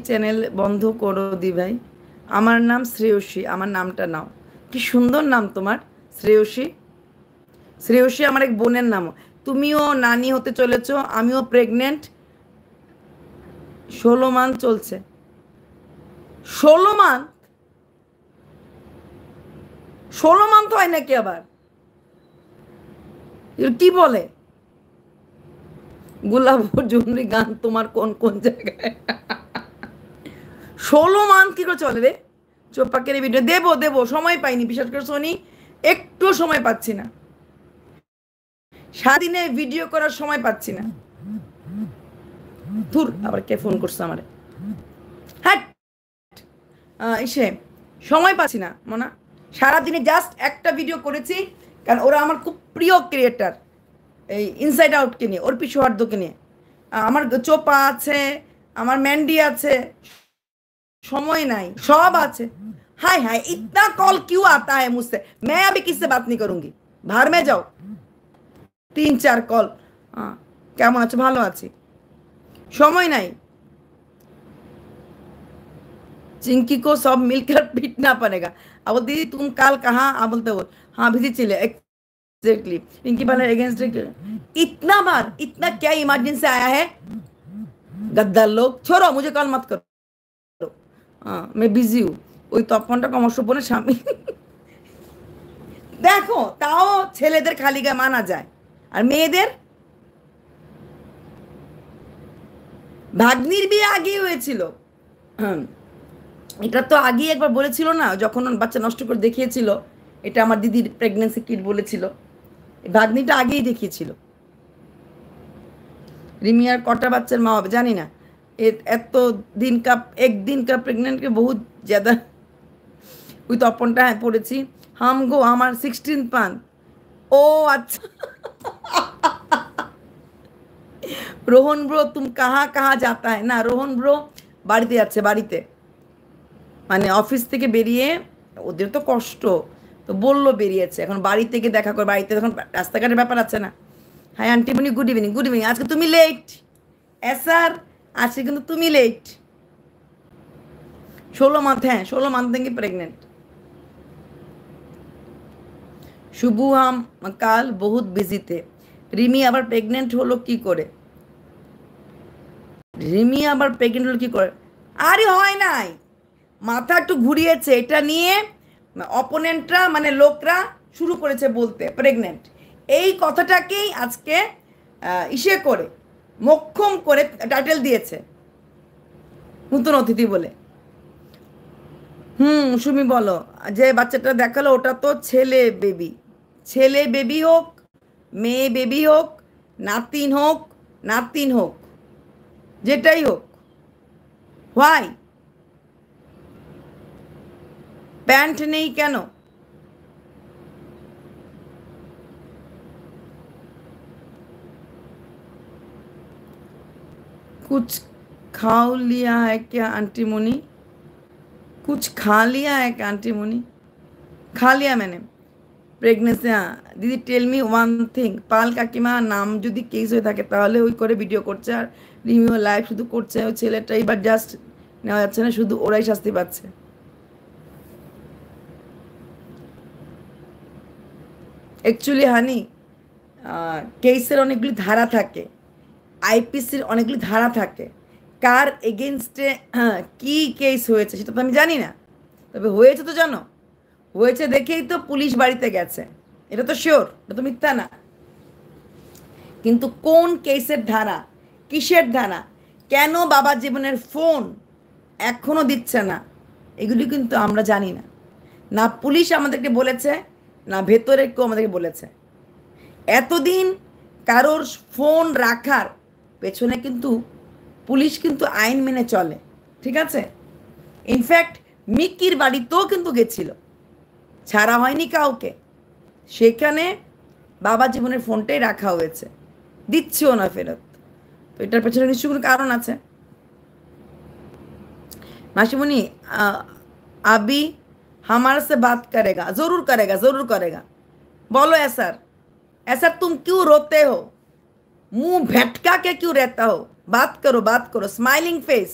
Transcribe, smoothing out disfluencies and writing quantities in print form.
Channel বন্ধ করো দি ভাই। আমার নাম শ্রেয়সী, আমার নামটা নাও। কি সুন্দর নাম তোমার, শ্রেয়সী। শ্রেয়সী আমার এক বোনের নাম। তুমিও নানি হতে চলেছ, আমিও প্রেগনেন্ট। 16 মান্থ চলছে। 16 মান্থ? 16 মান্থ হয় নাকি আবার? কি বলে? গোলাপ জুমরি গান তোমার কোন কোন জায়গায়? 16 মান্থ কি করে চলে রে? চোপাকের ভিডিও দেবো দেবো, সময় পাইনি, বিশেষ করে সোনি একটু সময় পাচ্ছি না, সারাদিনে ভিডিও করার সময় পাচ্ছি না। ধুর, আবার কে ফোন করছে আমারে? হ্যাঁ, এসে সময় পাচ্ছি না মনা। সারাদিনে জাস্ট একটা ভিডিও করেছি, কারণ ওরা আমার খুব প্রিয় ক্রিয়েটার, এই ইনসাইড আউটকে নিয়ে, অর্পি সৌহার্দ্যকে নিয়ে। আমার চোপা আছে, আমার ম্যান্ডি আছে, समय नहीं, सब আছে। हाय हाय, इतना कॉल क्यों आता है मुझसे? मैं अभी किससे बात नहीं करूंगी, बाहर में जाओ। 3-4 कॉल। কেমন আছো? ভালো আছি, সময় নাই। चिंकी को सब मिलकर पीटना पड़ेगा। अब दीदी तुम कल कहाँ? आप बोलते हो हाँ बिजी चले एग्जैक्टली। पिंकी पार्लर अगेंस्ट इतना बार, इतना क्या इमरजेंसी आया है? गद्दार लोग, छोड़ो मुझे कॉल मत करो। मैं बिजी हूँ। ওই তপনটা কমর্শপনের স্বামী। দেখো, তাও ছেলেদের খালি গায়ে মানা যায়, আর মেয়েদের। ভাগ্নির বিয়ে আগেই হয়েছিল, এটা তো আগেই একবার বলেছিল না, যখন বাচ্চা নষ্ট করে দেখিয়েছিল, এটা আমার দিদির প্রেগনেন্সি কিট বলেছিল। ভাগ্নিটা আগেই দেখিয়েছিল। রিমিয়ার কটা বাচ্চার মা হবে জানি না, এত দিন का एक दिन का प्रेग्नेंट के बहुत ज़्यादा। ওই তপনটা হ্যাঁ পড়েছি। হাম গো আমার 16 পান। ও আচ্ছা। রোহন ব্রো তুম কাহা কাহা যাতা है না? রোহন ব্রো বাড়িতে যাচ্ছে, বাড়িতে মানে অফিস থেকে বেরিয়ে, ওদের তো কষ্ট, তো বললো বেরিয়েছে, এখন বাড়ি থেকে দেখা করে, বাড়িতে তখন রাস্তাঘাটের ব্যাপার আছে না। হাই আন্টিমনি, গুড ইভিনিং। Good evening. আজকে তুমি লেট স্যার, আজকে কিন্তু তুমি লেট। 16 মান্থ, হ্যাঁ 16 মান্থ থেকে প্রেগনেন্ট। শুভু হাম কাল বহুত বিজিতে। রিমি আবার প্রেগনেন্ট হলো কি করে? রিমি আবার প্রেগনেন্ট হলো কি করে? আরে হয় নাই, মাথা একটু ঘুরিয়েছে, এটা নিয়ে অপোনেন্টরা মানে লোকরা শুরু করেছে বলতে প্রেগনেন্ট, এই কথাটাকেই আজকে ইসে করে মক্ষম করে টাইটেল দিয়েছে নতুন অতিথি বলে। সুমি বলো, যে বাচ্চাটা দেখালো ওটা তো ছেলে বেবি। ছেলে বেবি হোক, মেয়ে বেবি হোক, নাতিন হোক, নাতিন হোক, যেটাই হোক, হোয়াই প্যান্ট নেই কেন? कुछ खाओ लिया है क्या आंटी मुनी? कुछ खा लिया है क्या आंटी मुनी? खा लिया मैंने প্রেগনেন্সি। দিদি টেল মি ওয়ান থিং, পাল কাকিমা নাম যদি কেস হয়ে থাকে তাহলে ওই করে ভিডিও করছে, আর রিমিও লাইভ শুধু করছে, ওই ছেলেটা এবার জাস্ট নেওয়া যাচ্ছে না, শুধু ওরাই শাস্তি পাচ্ছে। অ্যাকচুয়ালি হানি, কেসের অনেকগুলি ধারা থাকে, আইপিসির অনেকগুলি ধারা থাকে, কার এগেনস্টে কি কেস হয়েছে সেটা তো আমি জানি না, তবে হয়েছে তো জানো, হয়েছে দেখেই তো পুলিশ বাড়িতে গেছে, এটা তো শিওর, এটা তো মিথ্যা না। কিন্তু কোন কেসের ধারা, কিসের ধারা, কেন বাবা জীবনের ফোন এখনো দিচ্ছে না, এগুলি কিন্তু আমরা জানি না, না পুলিশ আমাদেরকে বলেছে, না ভেতরে কেউ আমাদেরকে বলেছে। এতদিন কারোর ফোন রাখার পেছনে কিন্তু পুলিশ কিন্তু আইন মেনে চলে, ঠিক আছে। ইনফ্যাক্ট মিকির বাড়িতেও কিন্তু গেছিল, ছাড়া হয়নি কাউকে, সেখানে বাবা জীবনের ফোনটাই রাখা হয়েছে, দিচ্ছেও না ফেরত। তো এটার পেছনে নিশ্চয়ই কোনো কারণ আছে। माशिमुनी अभी हमारे से बात करेगा, ज़रूर करेगा, ज़रूर करेगा। बोलो ऐसर, ऐसर तुम क्यों रोते हो? मुंह भटका के क्यों रहता हो? बात करो, बात करो, स्माइलिंग फेस।